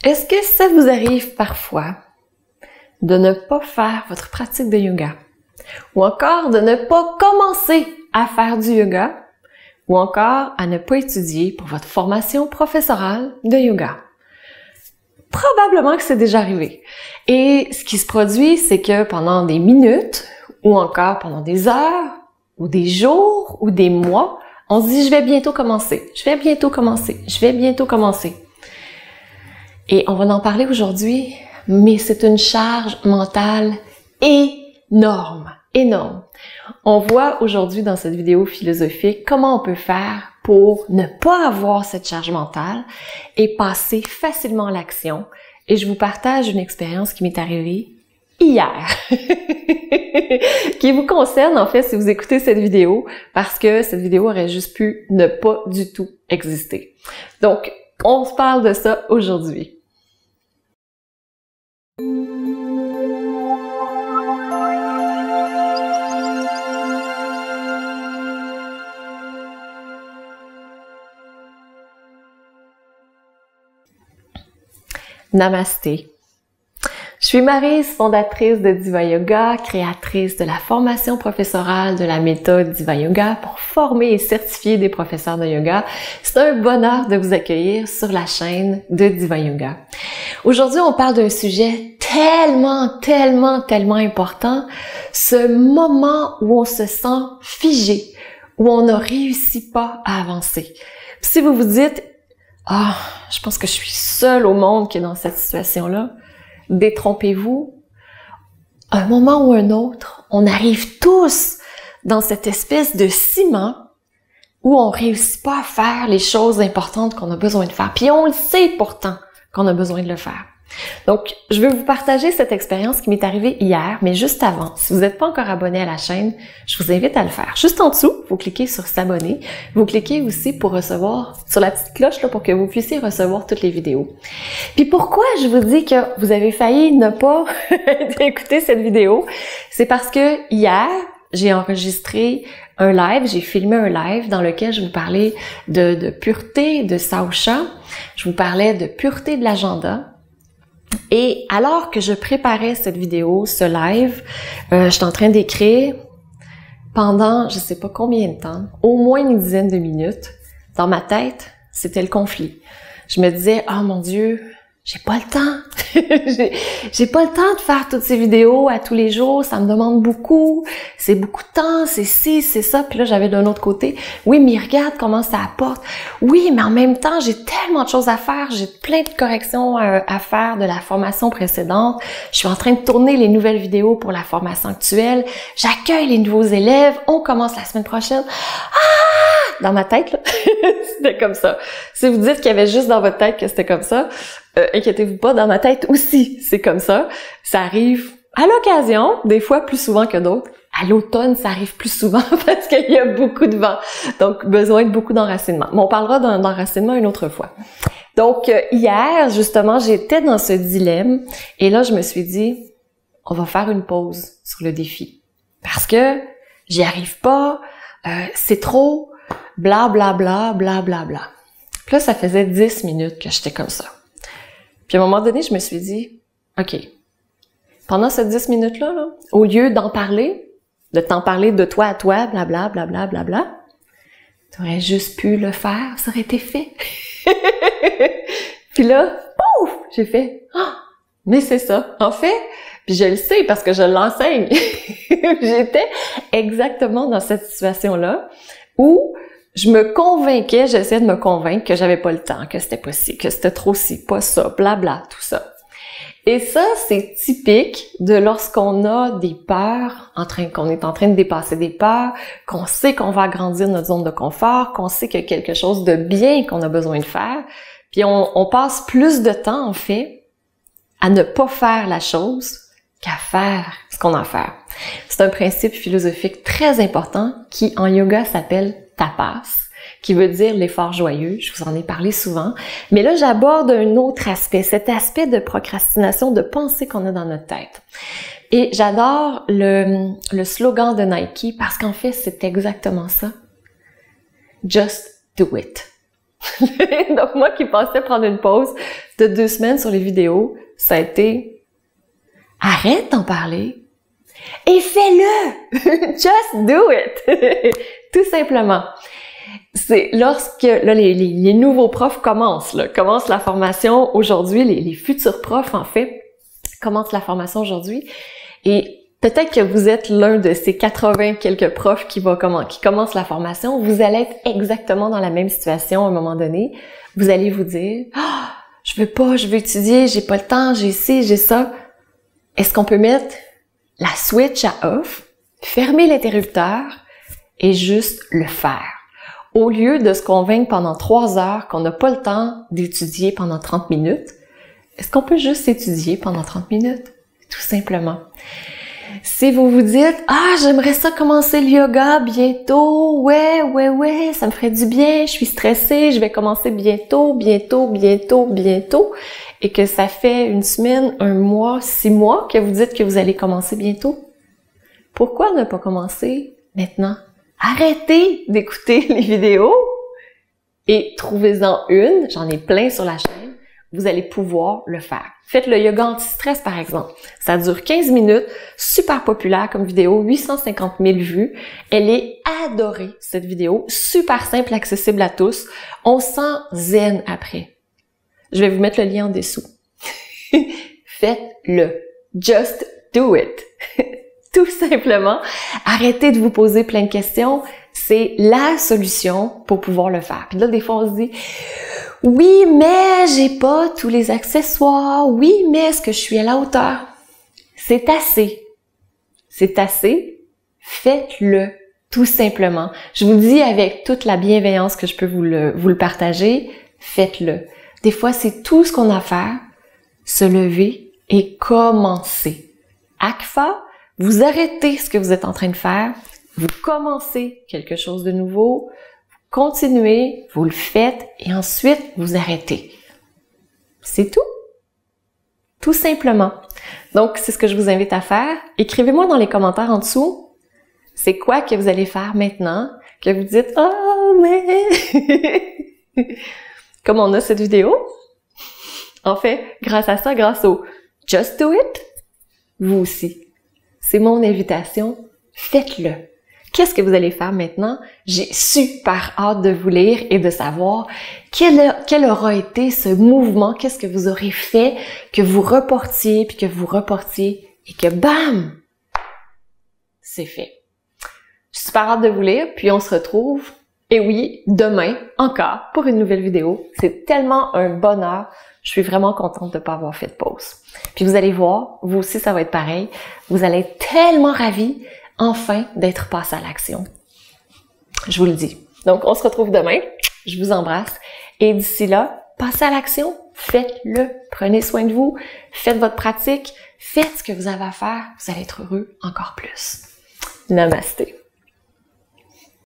Est-ce que ça vous arrive parfois de ne pas faire votre pratique de yoga? Ou encore de ne pas commencer à faire du yoga? Ou encore à ne pas étudier pour votre formation professorale de yoga? Probablement que c'est déjà arrivé. Et ce qui se produit, c'est que pendant des minutes, ou encore pendant des heures, ou des jours, ou des mois, on se dit « je vais bientôt commencer, je vais bientôt commencer, je vais bientôt commencer ». Et on va en parler aujourd'hui, mais c'est une charge mentale énorme, énorme. On voit aujourd'hui dans cette vidéo philosophique comment on peut faire pour ne pas avoir cette charge mentale et passer facilement à l'action. Et je vous partage une expérience qui m'est arrivée hier, qui vous concerne en fait si vous écoutez cette vidéo, parce que cette vidéo aurait juste pu ne pas du tout exister. Donc, on se parle de ça aujourd'hui. Namasté. Je suis Maryse, fondatrice de Diva Yoga, créatrice de la formation professorale de la méthode Diva Yoga pour former et certifier des professeurs de yoga. C'est un bonheur de vous accueillir sur la chaîne de Diva Yoga. Aujourd'hui, on parle d'un sujet tellement important, ce moment où on se sent figé, où on ne réussit pas à avancer. Puis si vous vous dites « Ah, je pense que je suis seule au monde qui est dans cette situation-là », détrompez-vous. Un moment ou un autre, on arrive tous dans cette espèce de ciment où on réussit pas à faire les choses importantes qu'on a besoin de faire. Puis on le sait pourtant qu'on a besoin de le faire. Donc, je veux vous partager cette expérience qui m'est arrivée hier, mais juste avant, si vous n'êtes pas encore abonné à la chaîne, je vous invite à le faire. Juste en dessous, vous cliquez sur s'abonner. Vous cliquez aussi pour recevoir, sur la petite cloche là, pour que vous puissiez recevoir toutes les vidéos. Puis pourquoi je vous dis que vous avez failli ne pas écouter cette vidéo? C'est parce que hier, j'ai enregistré un live, j'ai filmé un live dans lequel je vous parlais de pureté de Saosha, je vous parlais de pureté de l'agenda. Et alors que je préparais cette vidéo, ce live, j'étais en train d'écrire pendant je sais pas combien de temps, au moins une dizaine de minutes. Dans ma tête, c'était le conflit. Je me disais, oh mon Dieu, j'ai pas le temps. j'ai pas le temps de faire toutes ces vidéos à tous les jours, ça me demande beaucoup, c'est beaucoup de temps, c'est ci, c'est ça. Puis là, j'avais d'un autre côté, oui, mais regarde comment ça apporte. Oui, mais en même temps, j'ai tellement de choses à faire, j'ai plein de corrections à faire de la formation précédente. Je suis en train de tourner les nouvelles vidéos pour la formation actuelle. J'accueille les nouveaux élèves, on commence la semaine prochaine. Ah! Dans ma tête, là, c'était comme ça. Si vous dites qu'il y avait juste dans votre tête que c'était comme ça, inquiétez-vous pas, dans ma tête aussi, c'est comme ça. Ça arrive à l'occasion, des fois plus souvent que d'autres. À l'automne, ça arrive plus souvent parce qu'il y a beaucoup de vent. Donc, besoin de beaucoup d'enracinement. Mais on parlera d'enracinement une autre fois. Donc, hier, justement, j'étais dans ce dilemme et là, je me suis dit, on va faire une pause sur le défi. Parce que j'y arrive pas, c'est trop, bla bla bla bla bla bla. Puis là, ça faisait 10 minutes que j'étais comme ça. Puis à un moment donné, je me suis dit, OK, pendant ces 10 minutes-là, là, au lieu d'en parler, de t'en parler de toi à toi, blabla, blabla, blabla, tu aurais juste pu le faire, ça aurait été fait. Puis là, pouf, j'ai fait, ah, mais c'est ça, en fait, puis je le sais parce que je l'enseigne. J'étais exactement dans cette situation-là où je me convainquais, j'essayais de me convaincre que j'avais pas le temps, que c'était pas ci, que c'était trop ci, pas ça, blabla, tout ça. Et ça, c'est typique de lorsqu'on a des peurs, qu'on est en train de dépasser des peurs, qu'on sait qu'on va agrandir notre zone de confort, qu'on sait qu'il y a quelque chose de bien qu'on a besoin de faire, puis on passe plus de temps, en fait, à ne pas faire la chose qu'à faire ce qu'on a à faire. C'est un principe philosophique très important qui, en yoga, s'appelle tapas, qui veut dire l'effort joyeux. Je vous en ai parlé souvent. Mais là, j'aborde un autre aspect, cet aspect de procrastination, de pensée qu'on a dans notre tête. Et j'adore le slogan de Nike parce qu'en fait, c'est exactement ça. Just do it. Donc moi qui pensais prendre une pause de 2 semaines sur les vidéos, ça a été « Arrête d'en parler et fais-le! Just do it! » Tout simplement. C'est lorsque là, les nouveaux profs commencent la formation aujourd'hui, les futurs profs en fait, commencent la formation aujourd'hui et peut-être que vous êtes l'un de ces 80 quelques profs qui commencent la formation, vous allez être exactement dans la même situation à un moment donné. Vous allez vous dire « Ah, je veux étudier, j'ai pas le temps, j'ai ci, j'ai ça. » Est-ce qu'on peut mettre la switch à off, fermer l'interrupteur et juste le faire? Au lieu de se convaincre pendant 3 heures qu'on n'a pas le temps d'étudier pendant 30 minutes, est-ce qu'on peut juste étudier pendant 30 minutes? Tout simplement. Si vous vous dites « Ah, j'aimerais ça commencer le yoga bientôt, ouais, ça me ferait du bien, je suis stressée, je vais commencer bientôt, et que ça fait 1 semaine, 1 mois, 6 mois que vous dites que vous allez commencer bientôt, pourquoi ne pas commencer maintenant? Arrêtez d'écouter les vidéos et trouvez-en une, j'en ai plein sur la chaîne, vous allez pouvoir le faire. Faites le yoga anti-stress par exemple. Ça dure 15 minutes, super populaire comme vidéo, 850 000 vues. Elle est adorée cette vidéo, super simple, accessible à tous. On sent zen après. Je vais vous mettre le lien en dessous. Faites-le. Just do it. Tout simplement, arrêtez de vous poser plein de questions. C'est la solution pour pouvoir le faire. Puis là, des fois, on se dit, oui, mais j'ai pas tous les accessoires. Oui, mais est-ce que je suis à la hauteur? C'est assez. C'est assez. Faites-le. Tout simplement. Je vous dis avec toute la bienveillance que je peux vous le partager, faites-le. Des fois, c'est tout ce qu'on a à faire. Se lever et commencer. ACFA, vous arrêtez ce que vous êtes en train de faire, vous commencez quelque chose de nouveau, vous continuez, vous le faites et ensuite vous arrêtez. C'est tout. Tout simplement. Donc, c'est ce que je vous invite à faire. Écrivez-moi dans les commentaires en dessous, c'est quoi que vous allez faire maintenant, que vous dites « Oh, mais... » Comme on a cette vidéo. En fait, grâce à ça, grâce au « Just do it », vous aussi. C'est mon invitation, faites-le. Qu'est-ce que vous allez faire maintenant? J'ai super hâte de vous lire et de savoir quel aura été ce mouvement, qu'est-ce que vous aurez fait, que vous reportiez, puis que vous reportiez, et que bam! C'est fait. J'ai super hâte de vous lire, puis on se retrouve, et oui, demain, encore, pour une nouvelle vidéo. C'est tellement un bonheur. Je suis vraiment contente de ne pas avoir fait de pause. Puis vous allez voir, vous aussi ça va être pareil. Vous allez être tellement ravis, enfin, d'être passé à l'action. Je vous le dis. Donc, on se retrouve demain. Je vous embrasse. Et d'ici là, passez à l'action. Faites-le. Prenez soin de vous. Faites votre pratique. Faites ce que vous avez à faire. Vous allez être heureux encore plus. Namasté.